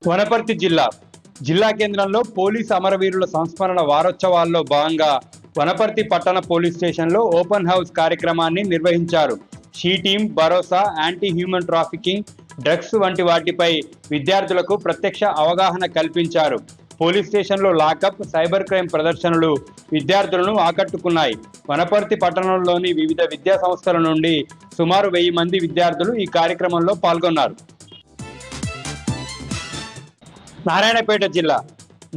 వనపర్తి జిల్లా కేంద్రంలో పోలీస్ అమరవీరుల సంస్మరణ వారోత్సవాల్లో భాగంగా వనపర్తి పట్టణ పోలీస్ స్టేషన్లో ఓపెన్ హౌస్ కార్యక్రమాన్ని నిర్వహించారు. She team, Bharosa, anti human trafficking, drugs వంటి వాటిపై విద్యార్థులకు ప్రత్యక్ష అవగాహన కల్పించారు. పోలీస్ స్టేషన్లో లాకప్, సైబర్ క్రైమ్ ప్రదర్శనలు విద్యార్థులను ఆకట్టుకున్నాయి. వనపర్తి పట్టణంలోని వివిధ విద్యా సంస్థల నుండి సుమారు 1000 మంది విద్యార్థులు ఈ కార్యక్రమంలో పాల్గొన్నారు. నారాయణపేట జిల్లా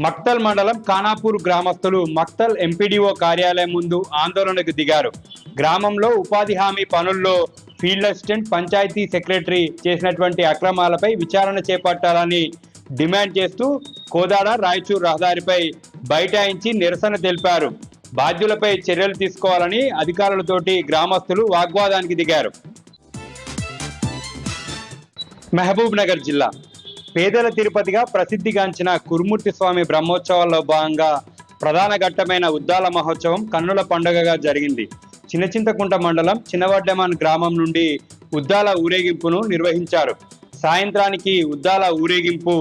మక్తల్ మండలం ఖానాపూర్ గ్రామస్తులు మక్తల్ ఎంపీడీఓ కార్యాలయం ముందు ఆందోళనకు దిగారు. గ్రామంలో ఉపాధి హామీ పనుల్లో ఫీల్డ్ అసిస్టెంట్, పంచాయతీ సెక్రటరీ చేసినటువంటి అక్రమాలపై విచారణ చేపట్టాలని డిమాండ్ చేస్తూ కోదాడ రాయచూర్ రహదారిపై బైఠాయించి నిరసన తెలిపారు. బాధ్యులపై చర్యలు తీసుకోవాలని అధికారులతోటి గ్రామస్తులు వాగ్వాదానికి దిగారు. మహబూబ్ నగర్ జిల్లా పేదల తిరుపతిగా ప్రసిద్ధిగాంచిన కురుమూర్తి స్వామి బ్రహ్మోత్సవాల్లో భాగంగా ప్రధాన ఘట్టమైన ఉద్దాల మహోత్సవం కన్నుల పండుగగా జరిగింది. చిన్నచింతకుంట మండలం చిన్నవడ్డెమాన్ గ్రామం నుండి ఉద్దాల ఊరేగింపును నిర్వహించారు. సాయంత్రానికి ఉద్దాల ఊరేగింపు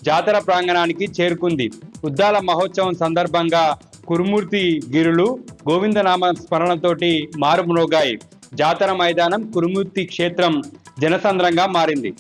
జాతర ప్రాంగణానికి చేరుకుంది. ఉద్దాల మహోత్సవం సందర్భంగా కురుమూర్తి గిరులు గోవిందనామ స్మరణతోటి మారుమ్రోగాయి. జాతర మైదానం కురుమూర్తి క్షేత్రం జనసంద్రంగా మారింది.